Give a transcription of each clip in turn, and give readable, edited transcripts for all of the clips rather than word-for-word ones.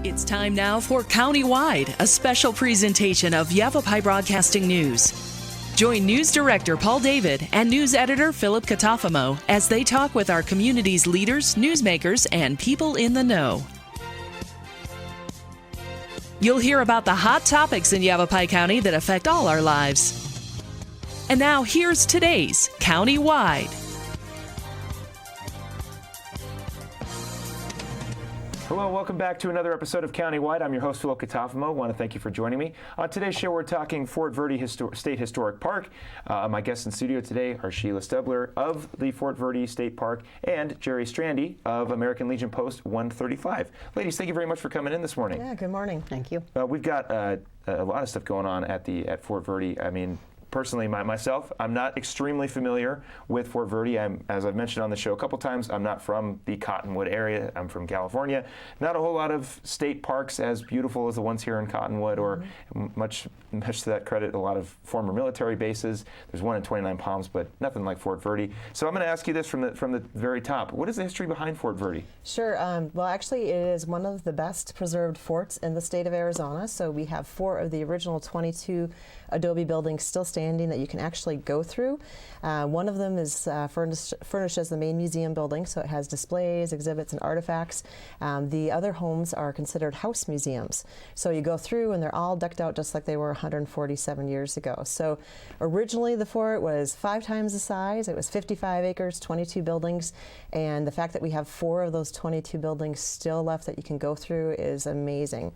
It's time now for Countywide, a special presentation of Yavapai Broadcasting News. Join News Director Paul David and News Editor Philip Catalfamo as they talk with our community's leaders, newsmakers, and people in the know. You'll hear about the hot topics in Yavapai County that affect all our lives. And now here's today's Countywide. Hello, welcome back to another episode of Countywide. I'm your host, Philip Catalfamo. I want to thank you for joining me. On today's show, we're talking Fort Verde State Historic Park. My guests in studio today are Sheila Stubler of the Fort Verde State Park and Jeri Strande of American Legion Post 135. Ladies, thank you very much for coming in this morning. Yeah, good morning. Thank you. We've got a lot of stuff going on at Fort Verde. I mean, personally, myself, I'm not extremely familiar with Fort Verde. As I've mentioned on the show a couple times, I'm not from the Cottonwood area. I'm from California. Not a whole lot of state parks as beautiful as the ones here in Cottonwood, or much to that credit, a lot of former military bases. There's one in 29 Palms, but nothing like Fort Verde. So I'm going to ask you this from the very top. What is the history behind Fort Verde? Sure. Well, actually, it is one of the best preserved forts in the state of Arizona. So we have 4 of the original 22 adobe buildings still standing that you can actually go through. One of them is furnished as the main museum building, so it has displays, exhibits, and artifacts. The other homes are considered house museums. So you go through and they're all decked out just like they were 147 years ago. So originally the fort was 5 times the size. It was 55 acres, 22 buildings, and the fact that we have 4 of those 22 buildings still left that you can go through is amazing.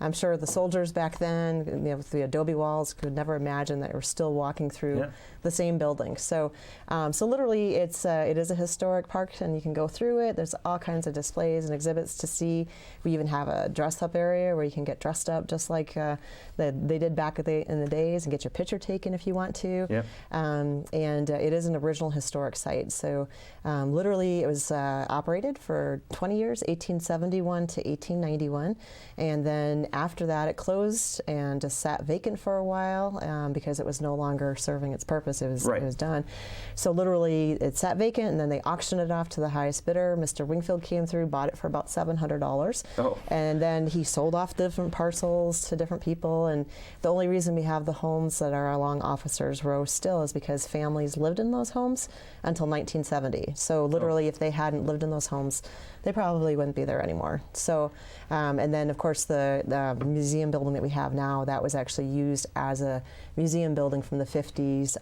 I'm sure the soldiers back then, with the adobe walls, could never imagine that we're still walking through the same building. So, so literally, it is a historic park, and you can go through it. There's all kinds of displays and exhibits to see. We even have a dress-up area where you can get dressed up just like they did back in the days, and get your picture taken if you want to. Yeah. And it is an original historic site. So, literally, it was operated for 20 years, 1871 to 1891, and then after that, it closed and just sat vacant for a while because it was no longer serving its purpose. It was done. So literally, it sat vacant, and then they auctioned it off to the highest bidder. Mr. Wingfield came through, bought it for about $700. Oh. And then he sold off different parcels to different people. And the only reason we have the homes that are along Officers Row still is because families lived in those homes until 1970. So literally, if they hadn't lived in those homes, they probably wouldn't be there anymore. So, and then of course the museum building that we have now, that was actually used as a museum building from the 50s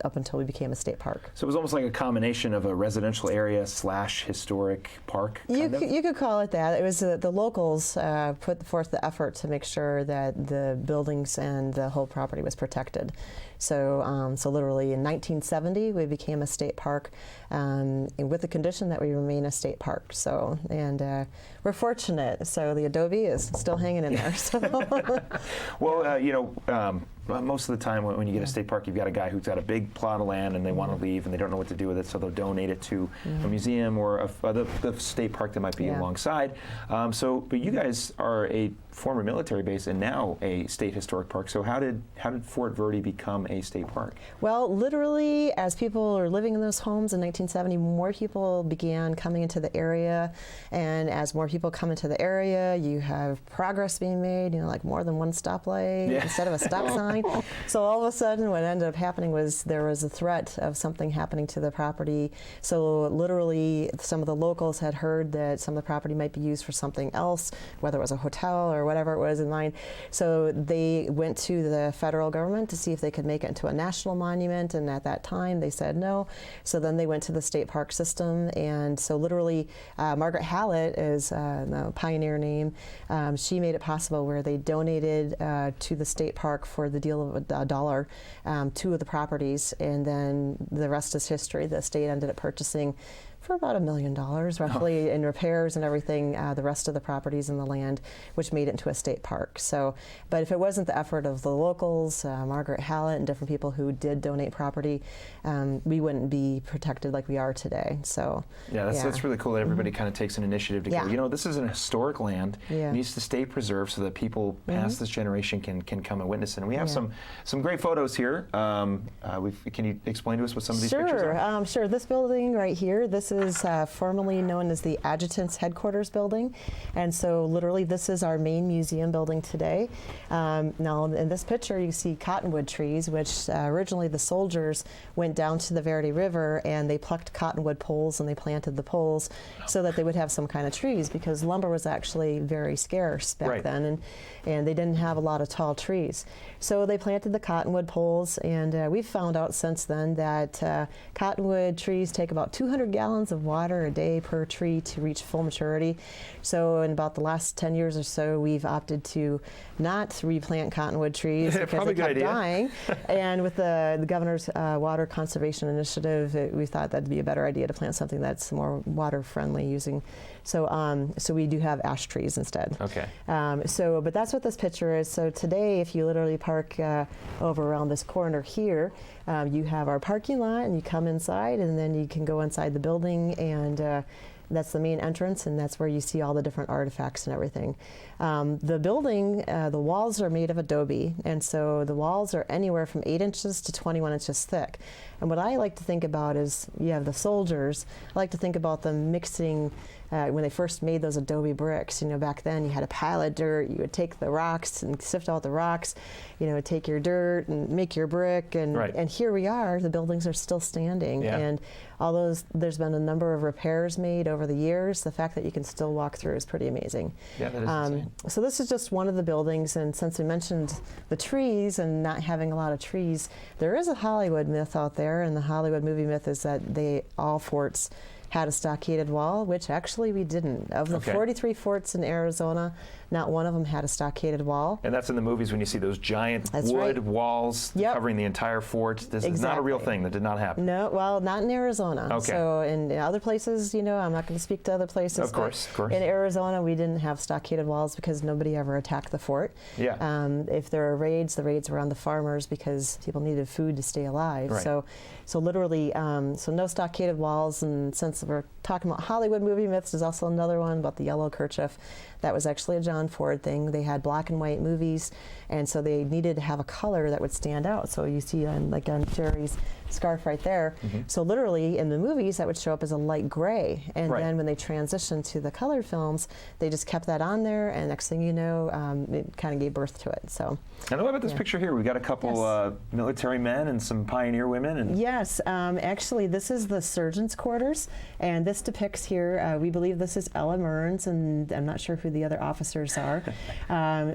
up until we became a state park. So it was almost like a combination of a residential area / historic park. You could call it that. It was the locals put forth the effort to make sure that the buildings and the whole property was protected. So, so literally in 1970, we became a state park with the condition that we remain a state park. So, and we're fortunate. So the adobe is still hanging in there. So. Well, most of the time when you get a state park, you've got a guy who's got a big plot of land and they want to leave and they don't know what to do with it, so they'll donate it to a museum or the state park that might be alongside. But you guys are a former military base and now a state historic park. So how did Fort Verde become a state park? Well, literally, as people are living in those homes in 1970, more people began coming into the area, and as more people come into the area, you have progress being made. Like more than one stoplight instead of a stop sign. So all of a sudden, what ended up happening was there was a threat of something happening to the property. So literally, some of the locals had heard that some of the property might be used for something else, whether it was a hotel or whatever it was in mind. So they went to the federal government to see if they could make it into a national monument, and at that time they said no. So then they went to the state park system, and so literally Margaret Hallett is the pioneer name. She made it possible where they donated to the state park for the deal of $1 2 of the properties, and then the rest is history. The state ended up purchasing for about $1 million roughly in repairs and everything, the rest of the properties in the land, which made it into a state park. So, but if it wasn't the effort of the locals, Margaret Hallett and different people who did donate property, we wouldn't be protected like we are today. So that's really cool that everybody kind of takes an initiative to go, this is an historic land. It needs to stay preserved so that people past this generation can come and witness it. And we have some great photos here. Can you explain to us what some of these pictures are? Sure. This building right here, this is formerly known as the Adjutant's Headquarters Building. And so literally this is our main museum building today. Now in this picture you see cottonwood trees, which originally the soldiers went down to the Verde River and they plucked cottonwood poles and they planted the poles so that they would have some kind of trees, because lumber was actually very scarce back then, and they didn't have a lot of tall trees. So they planted the cottonwood poles, and we've found out since then that cottonwood trees take about 200 gallons of water a day per tree to reach full maturity. So in about the last 10 years or so, we've opted to not replant cottonwood trees because they kept dying. And with the governor's water conservation initiative, we thought that'd be a better idea to plant something that's more water friendly using. So we do have ash trees instead. Okay. But that's what this picture is. So today, if you literally park over around this corner here, you have our parking lot, and you come inside, and then you can go inside the building, and that's the main entrance, and that's where you see all the different artifacts and everything. The building, the walls are made of adobe, and so the walls are anywhere from 8 inches to 21 inches thick. And what I like to think about is, you have the soldiers. I like to think about them mixing, when they first made those adobe bricks, back then you had a pile of dirt, you would take the rocks and sift out the rocks, take your dirt and make your brick, and here we are, the buildings are still standing. And although there's been a number of repairs made over the years, the fact that you can still walk through is pretty amazing. Yeah, that is insane. So this is just one of the buildings, and since we mentioned the trees and not having a lot of trees, there is a Hollywood myth out there, and the Hollywood movie myth is that all forts had a stockaded wall, which actually we didn't. Of the 43 forts in Arizona, not one of them had a stockaded wall. And that's in the movies when you see those giant wood walls covering the entire fort. This is not a real thing. That did not happen. No, well, not in Arizona. Okay. So in other places, I'm not going to speak to other places. Of course. In Arizona, we didn't have stockaded walls because nobody ever attacked the fort. Yeah. If there were raids, the raids were on the farmers because people needed food to stay alive. Right. So literally, so no stockaded walls. And since we're talking about Hollywood movie myths, there's also another one about the yellow kerchief. That was actually a John Ford thing. They had black and white movies, and so they needed to have a color that would stand out. So you see on Jeri's scarf right there. So literally in the movies that would show up as a light gray, and then when they transitioned to the color films, they just kept that on there, and next thing you know, it kind of gave birth to it. So. And what about this picture here? We've got a couple military men and some pioneer women. And yes, actually this is the surgeon's quarters, and this depicts here, we believe this is Ella Mearns, and I'm not sure who the other officers are,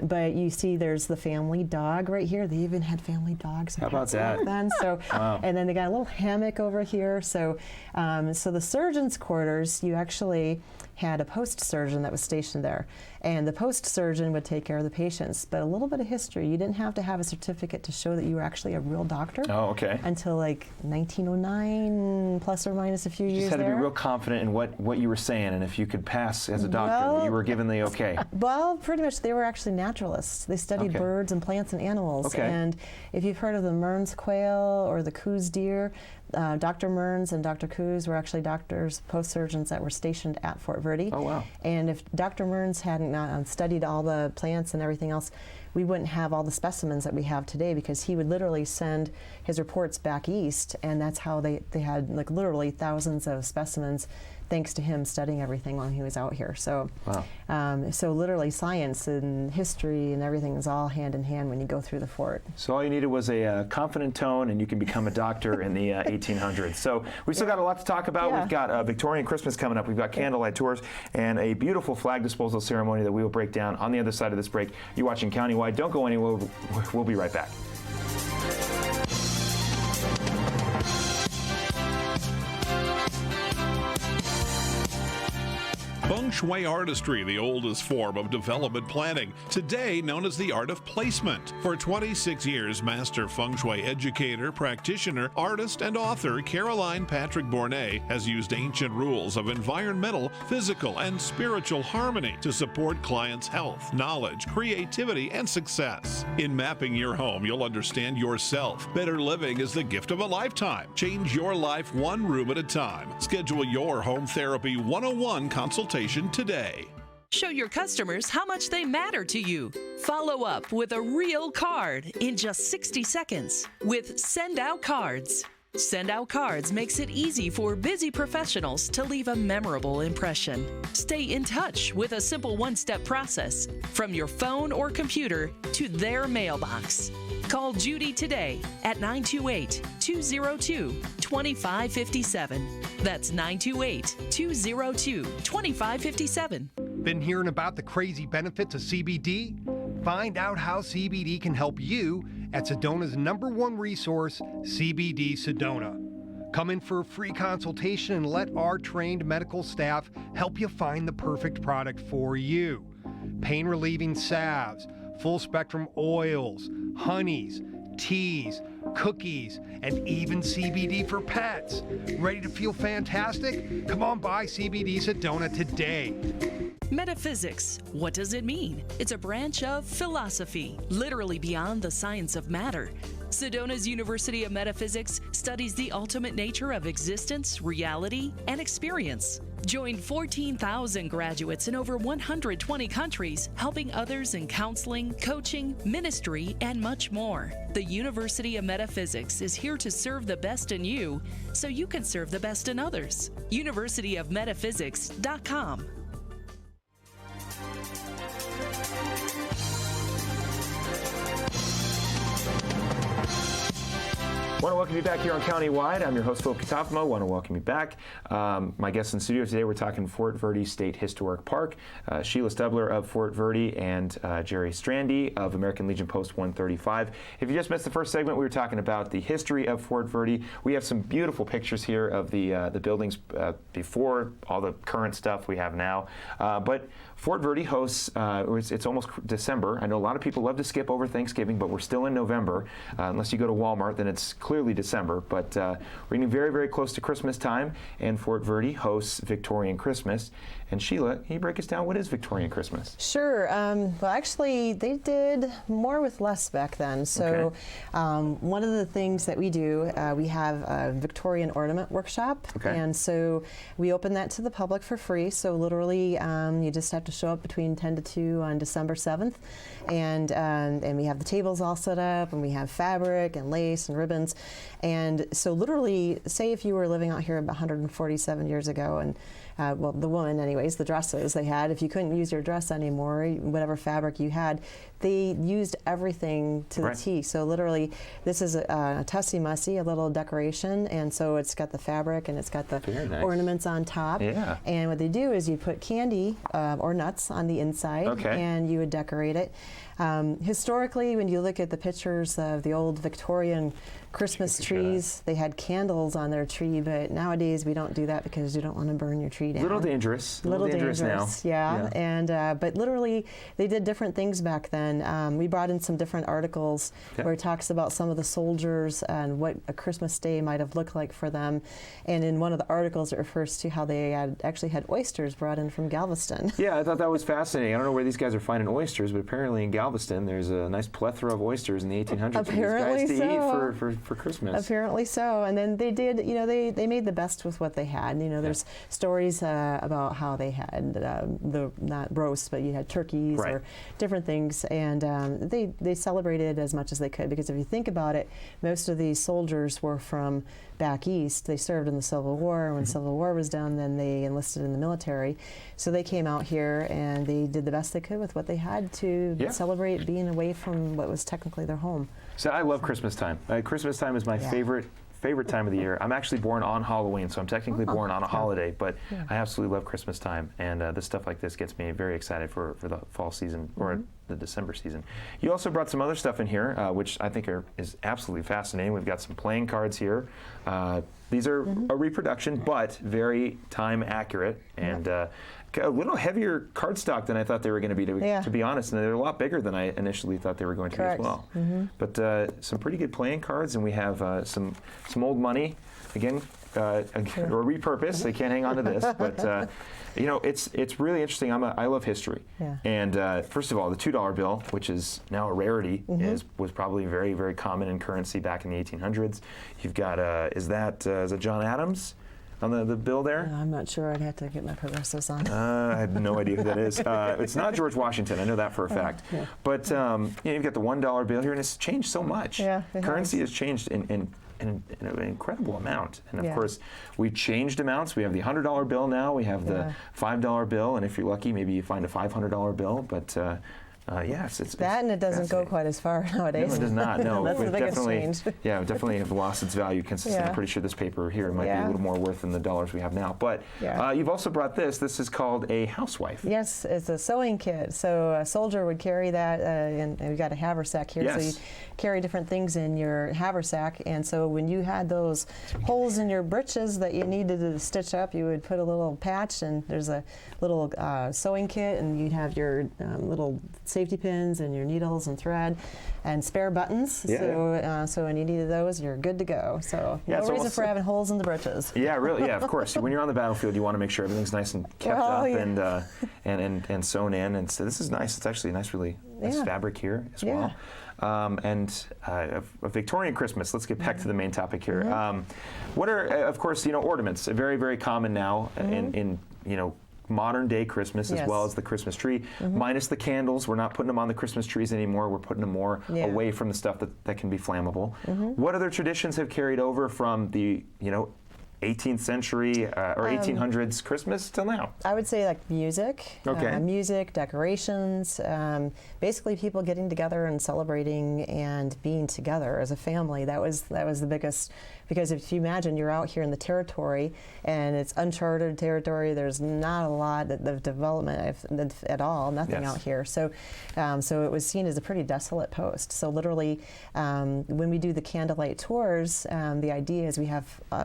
but you see there's the family dog right here. They even had family dogs. How about that? Then. So, and then they got a little hammock over here. So, so the surgeon's quarters, you actually had a post surgeon that was stationed there, and the post surgeon would take care of the patients. But a little bit of history, you didn't have to have a certificate to show that you were actually a real doctor. Oh, okay. Until like 1909, plus or minus a few years. You just had there. to be real confident in what you were saying, and if you could pass as a doctor, you were given the okay. Well, pretty much they were actually naturalists. They studied birds and plants and animals. Okay. And if you've heard of the Mearns quail or the Coues deer, Dr. Mearns and Dr. Coues were actually doctors, post surgeons that were stationed at Fort Verde. Oh, wow. And if Dr. Mearns hadn't studied all the plants and everything else, we wouldn't have all the specimens that we have today, because he would literally send his reports back east, and that's how they had like literally thousands of specimens, thanks to him studying everything while he was out here. So, so literally science and history and everything is all hand in hand when you go through the fort. So all you needed was a confident tone, and you can become a doctor in the 1800s. So we've still got a lot to talk about. We've got Victorian Christmas coming up. We've got candlelight tours and a beautiful flag disposal ceremony that we will break down on the other side of this break. You're watching Countywide. Don't go anywhere. We'll be right back. Feng Shui artistry, the oldest form of development planning, today known as the art of placement. For 26 years, master Feng Shui educator, practitioner, artist, and author Caroline Patrick Bournet has used ancient rules of environmental, physical, and spiritual harmony to support clients' health, knowledge, creativity, and success. In mapping your home, you'll understand yourself. Better living is the gift of a lifetime. Change your life one room at a time. Schedule your Home Therapy 101 consultation today. Show your customers how much they matter to you. Follow up with a real card in just 60 seconds with Send Out Cards. Send out cards makes it easy for busy professionals to leave a memorable impression. Stay in touch with a simple one-step process from your phone or computer to their mailbox. Call Judy today at 928-202-2557. That's 928-202-2557. Been hearing about the crazy benefits of CBD? Find out how CBD can help you at Sedona's #1 resource, CBD Sedona. Come in for a free consultation and let our trained medical staff help you find the perfect product for you. Pain-relieving salves, full-spectrum oils, honeys, teas, cookies, and even CBD for pets. Ready to feel fantastic? Come on by CBD Sedona today. Metaphysics. What does it mean? It's a branch of philosophy, literally beyond the science of matter. Sedona's University of Metaphysics studies the ultimate nature of existence, reality, and experience. Join 14,000 graduates in over 120 countries, helping others in counseling, coaching, ministry, and much more. The University of Metaphysics is here to serve the best in you so you can serve the best in others. universityofmetaphysics.com. I want to welcome you back here on Countywide. I'm your host, Philip Catalfamo. I want to welcome you back. My guests in studio today, we're talking Fort Verde State Historic Park, Sheila Stubler of Fort Verde, and Jeri Strande of American Legion Post 135. If you just missed the first segment, we were talking about the history of Fort Verde. We have some beautiful pictures here of the buildings before all the current stuff we have now. But Fort Verde hosts, it's almost December. I know a lot of people love to skip over Thanksgiving, but we're still in November. Unless you go to Walmart, then it's clearly December. But we're getting very, very close to Christmas time, and Fort Verde hosts Victorian Christmas. And Sheila, can you break us down? What is Victorian Christmas? Sure. Well, actually, they did more with less back then. So one of the things that we do, we have a Victorian ornament workshop. And so we open that to the public for free. So literally, you just have to show up between 10 to 2 on December 7th. And we have the tables all set up, and we have fabric and lace and ribbons. And so literally, say if you were living out here 147 years ago, and well, the woman anyways, the dresses they had, if you couldn't use your dress anymore, whatever fabric you had, they used everything to the T. So literally, this is a tussy-mussy, a little decoration, and so it's got the fabric and it's got the ornaments on top. And what they do is you put candy or nuts on the inside, and you would decorate it. Historically, when you look at the pictures of the old Victorian Christmas trees, they had candles on their tree, but nowadays we don't do that because you don't want to burn your tree down. Little dangerous. Little dangerous now. Yeah. And but literally, they did different things back then. We brought in some different articles where it talks about some of the soldiers and what a Christmas day might have looked like for them. And in one of the articles, it refers to how they actually had oysters brought in from Galveston. Yeah, I thought that was fascinating. I don't know where these guys are finding oysters, but apparently in Galveston, there's a nice plethora of oysters in the 1800s Apparently for these guys to so. eat for Christmas. Apparently so. And then they did, they made the best with what they had. There's stories about how they had not roasts, but you had turkeys or different things. And they celebrated as much as they could, because if you think about it, most of these soldiers were from back east. They served in the Civil War. When the Civil War was done, then they enlisted in the military. So they came out here and they did the best they could with what they had to celebrate being away from what was technically their home. So I love Christmas time. Christmas time is my favorite time of the year. I'm actually born on Halloween, so I'm technically born on a holiday, but I absolutely love Christmas time, and this stuff like this gets me very excited for the fall season or the December season. You also brought some other stuff in here, which I think is absolutely fascinating. We've got some playing cards here. These are a reproduction, but very time accurate, and a little heavier cardstock than I thought they were going to be, to be honest, and they're a lot bigger than I initially thought they were going to be as well. But some pretty good playing cards, and we have some old money, again, or repurposed. They can't hang on to this, but it's really interesting. I love history, and first of all, the $2 bill, which is now a rarity, was probably very, very common in currency back in the 1800s. You've got is that John Adams on the bill there? I'm not sure. I'd have to get my progressives on. I have no idea who that is. It's not George Washington. I know that for a fact. But you've got the $1 bill here, and it's changed so much. Currency has changed in an incredible amount. And of Yeah. course, we changed amounts. We have the $100 bill now. We have the $5 bill, and if you're lucky, maybe you find a $500 bill. But yes, it's that, and it doesn't go fascinating. quite as far nowadays. No, it does not. No, That's the we've biggest definitely, change. yeah, definitely have lost its value consistently. Yeah. I'm pretty sure this paper here might be a little more worth than the dollars we have now. But Yeah. you've also brought this. This is called a housewife. Yes, it's a sewing kit. So a soldier would carry that, and we got a haversack here. Yes. So you carry different things in your haversack. And so when you had those holes in your breeches that you needed to stitch up, you would put a little patch, and there's a little sewing kit, and you'd have your little safety pins and your needles and thread and spare buttons. Yeah. So when you needed those, you're good to go. So no reason for having holes in the breeches. Yeah, really. Yeah, of course. When you're on the battlefield, you want to make sure everything's nice and kept up and sewn in. And so this is nice. It's actually a nice, really nice fabric here as well. And a Victorian Christmas. Let's get back to the main topic here. What are, of course, ornaments? Very, very common now in modern day Christmas, as well as the Christmas tree, minus the candles. We're not putting them on the Christmas trees anymore. We're putting them more away from the stuff that can be flammable. What other traditions have carried over from the 18th century or 1800s Christmas till now? I would say like music, music, decorations, basically people getting together and celebrating and being together as a family. That was the biggest, because if you imagine you're out here in the territory and it's uncharted territory, there's not a lot of development at all, nothing out here. So it was seen as a pretty desolate post. So literally, when we do the candlelight tours, the idea is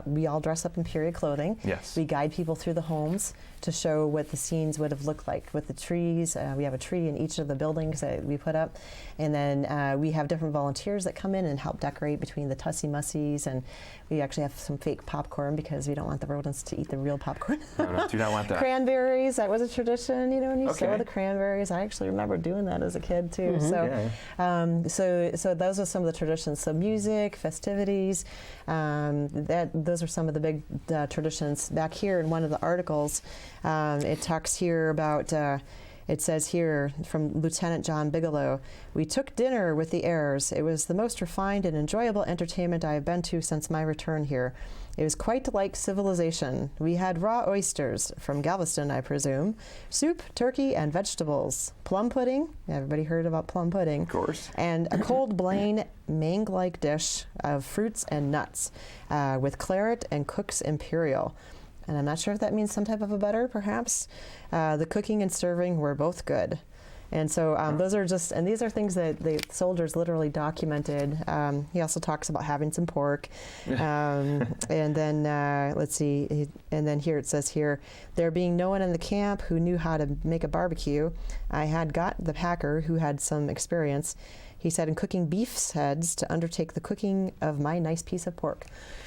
we all dress up in period clothing. Yes. We guide people through the homes to show what the scenes would have looked like with the trees. We have a tree in each of the buildings that we put up. And then we have different volunteers that come in and help decorate between the Tussie Mussies. And we actually have some fake popcorn because we don't want the rodents to eat the real popcorn. No, do not want that. Cranberries, that was a tradition, when you sow the cranberries. I actually remember doing that as a kid too. So those are some of the traditions. So music, festivities, those are some of the big traditions. Back here in one of the articles, it talks here about, it says here from Lieutenant John Bigelow, "We took dinner with the heirs. It was the most refined and enjoyable entertainment I have been to since my return here. It was quite like civilization. We had raw oysters, from Galveston, I presume, soup, turkey, and vegetables, plum pudding," everybody heard about plum pudding, of course, "and a cold plain mangue-like dish of fruits and nuts, with claret and Cook's Imperial." And I'm not sure if that means some type of a butter, perhaps. The cooking and serving were both good. And so those are just, and these are things that the soldiers literally documented. He also talks about having some pork. And then, let's see, and then here it says here, "There being no one in the camp who knew how to make a barbecue, I had got the packer who had some experience, he said, in cooking beef's heads to undertake the cooking of my nice piece of pork."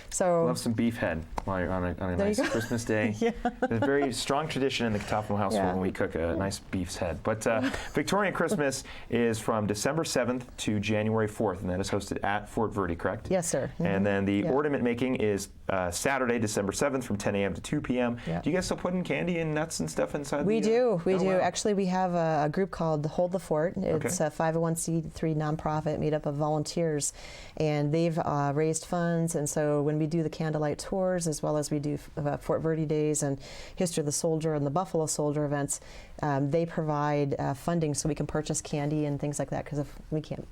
So love some beef head while you're on a nice Christmas day. There's a very strong tradition in the Catalfamo household when we cook a nice beef's head. But Victorian Christmas is from December 7th to January 4th, and that is hosted at Fort Verde, correct? Yes, sir. And then the ornament making is Saturday, December 7th from 10 a.m. to 2 p.m. Do you guys still put in candy and nuts and stuff inside? We do. We do. Wow. Actually, we have a group called Hold the Fort. It's a 501c3 nonprofit made up of volunteers, and they've raised funds. And so when we do the candlelight tours, as well as we do Fort Verde Days and History of the Soldier and the Buffalo Soldier events, they provide funding so we can purchase candy and things like that, because if we can't,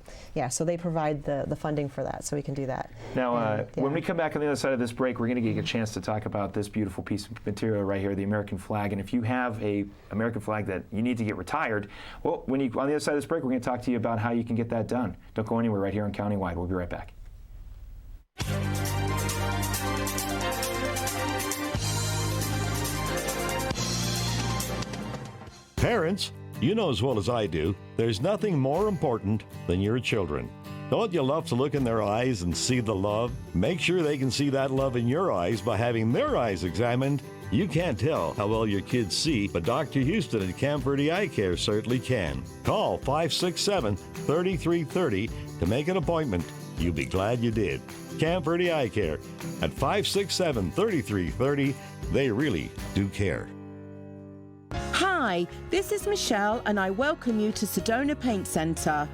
so they provide the funding for that, so we can do that. Now, when we come back on the other side of this break, we're going to get a chance to talk about this beautiful piece of material right here, the American flag. And if you have a American flag that you need to get retired, well, on the other side of this break, we're going to talk to you about how you can get that done. Don't go anywhere, right here on Countywide. We'll be right back. Parents, you know as well as I do, there's nothing more important than your children. Don't you love to look in their eyes and see the love? Make sure they can see that love in your eyes by having their eyes examined. You can't tell how well your kids see, but Dr. Houston at Camp Verde Eye Care certainly can. Call 567-3330 to make an appointment. You'll be glad you did. Camp Verde Eye Care at 567-3330. They really do care. Hi, this is Michelle and I welcome you to Sedona Paint Centre.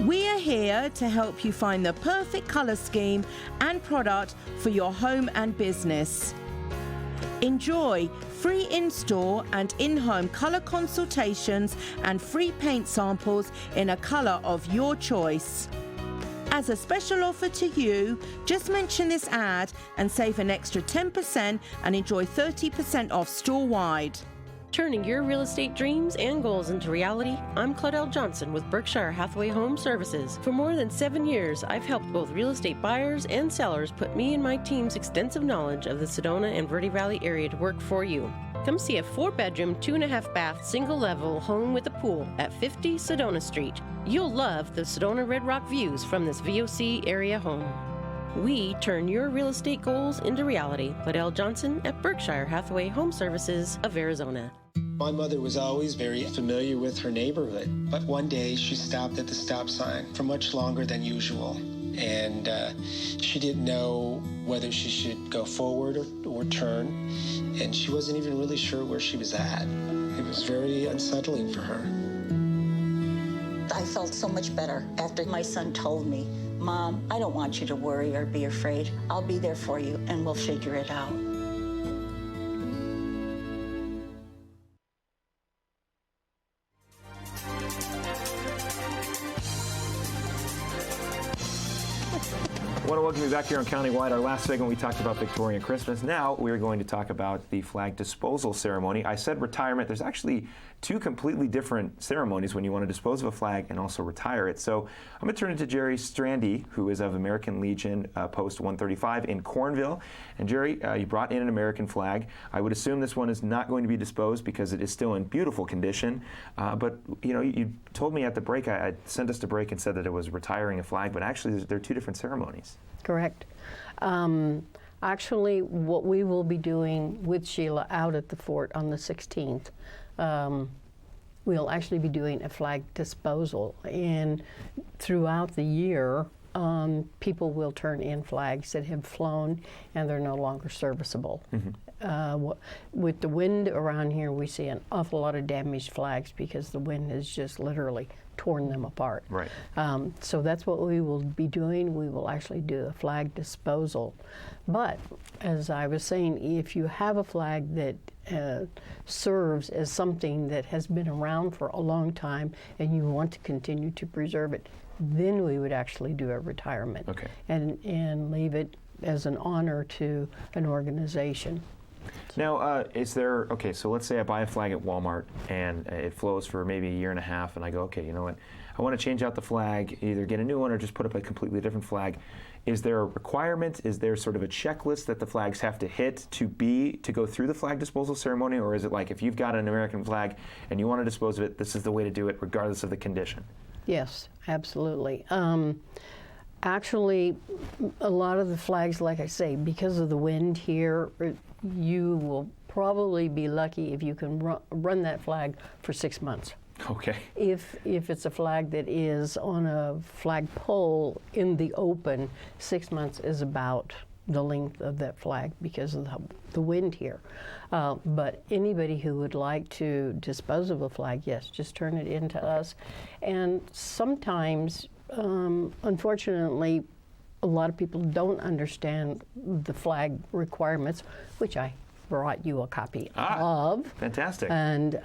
We are here to help you find the perfect color scheme and product for your home and business. Enjoy free in-store and in-home color consultations and free paint samples in a color of your choice. As a special offer to you, just mention this ad and save an extra 10% and enjoy 30% off store-wide. Turning your real estate dreams and goals into reality, I'm Claudel Johnson with Berkshire Hathaway Home Services. For more than 7 years, I've helped both real estate buyers and sellers put me and my team's extensive knowledge of the Sedona and Verde Valley area to work for you. Come see a 4-bedroom, 2.5-bath, single-level home with a pool at 50 Sedona Street. You'll love the Sedona Red Rock views from this VOC area home. We turn your real estate goals into reality. Claudel Johnson at Berkshire Hathaway Home Services of Arizona. My mother was always very familiar with her neighborhood, but one day she stopped at the stop sign for much longer than usual. And she didn't know whether she should go forward or turn, and she wasn't even really sure where she was at. It was very unsettling for her. I felt so much better after my son told me, "Mom, I don't want you to worry or be afraid. I'll be there for you, and we'll figure it out." I want to welcome you back here on Countywide. Our last segment, we talked about Victorian Christmas. Now we're going to talk about the flag disposal ceremony. I said retirement. There's actually two completely different ceremonies when you want to dispose of a flag and also retire it. So I'm going to turn it to Jeri Strande, who is of American Legion Post 135 in Cornville. And Jeri, you brought in an American flag. I would assume this one is not going to be disposed because it is still in beautiful condition. But you know, you told me at the break, I sent us to break and said that it was retiring a flag, but actually they're two different ceremonies. Correct. Actually, what we will be doing with Sheila out at the fort on the 16th, we'll actually be doing a flag disposal. And throughout the year, people will turn in flags that have flown and they're no longer serviceable. Mm-hmm. With the wind around here, we see an awful lot of damaged flags because the wind has just literally torn them apart. Right. So that's what we will be doing. We will actually do a flag disposal. But as I was saying, if you have a flag that serves as something that has been around for a long time and you want to continue to preserve it, then we would actually do a retirement. Okay. And leave it as an honor to an organization. Now, is there, okay, so let's say I buy a flag at Walmart and it flows for maybe a year and a half and I go, okay, you know what, I want to change out the flag, either get a new one or just put up a completely different flag. Is there a requirement? Is there sort of a checklist that the flags have to hit to go through the flag disposal ceremony? Or is it like if you've got an American flag and you want to dispose of it, this is the way to do it regardless of the condition? Yes, absolutely. Actually, a lot of the flags, like I say, because of the wind here, you will probably be lucky if you can run that flag for 6 months. Okay. If it's a flag that is on a flag pole in the open, 6 months is about the length of that flag because of the wind here. But anybody who would like to dispose of a flag, yes, just turn it in to us. And sometimes, unfortunately, a lot of people don't understand the flag requirements, which I brought you a copy of. Fantastic. And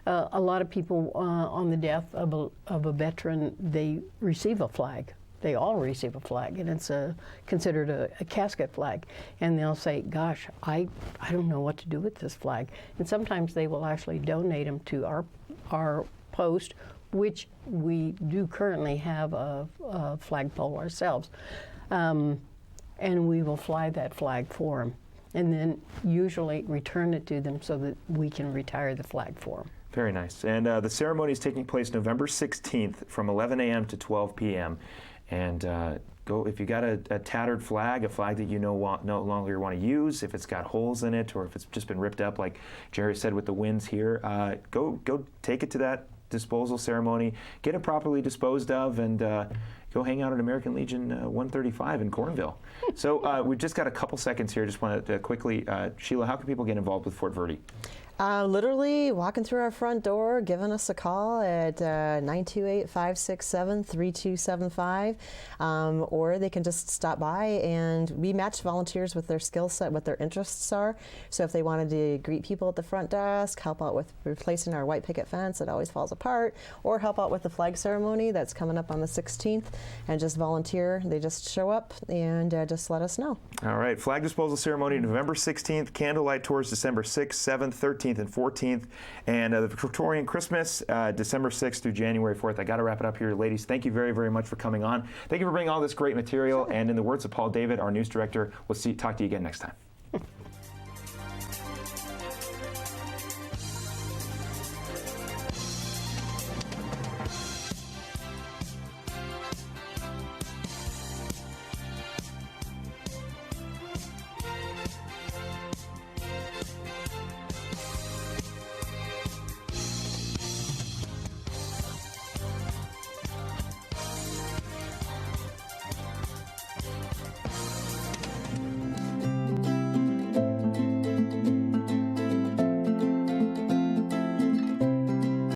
a lot of people on the death of a veteran, they receive a flag. They all receive a flag, and it's considered a casket flag. And they'll say, gosh, I don't know what to do with this flag. And sometimes they will actually donate them to our post, which we do currently have a flagpole ourselves. And we will fly that flag for them, and then usually return it to them so that we can retire the flag for them. Very nice. And the ceremony is taking place November 16th from 11 a.m. to 12 p.m. And go if you got a tattered flag, a flag that you no longer want to use, if it's got holes in it or if it's just been ripped up, like Jeri said with the winds here, go take it to that disposal ceremony, get it properly disposed of, and go hang out at American Legion 135 in Cornville. So we've just got a couple seconds here. Just want to quickly, Sheila, how can people get involved with Fort Verde? Literally walking through our front door, giving us a call at 928-567-3275, or they can just stop by, and we match volunteers with their skill set, what their interests are. So if they wanted to greet people at the front desk, help out with replacing our white picket fence that always falls apart, or help out with the flag ceremony that's coming up on the 16th, and just volunteer, they just show up and just let us know. All right, flag disposal ceremony November 16th, candlelight tours December 6th, 7th, 13th, and 14th, and the Victorian Christmas December 6th through January 4th. I got to wrap it up here, ladies. Thank you very, very much for coming on. Thank you for bringing all this great material. And in the words of Paul David, our news director, we'll talk to you again next time.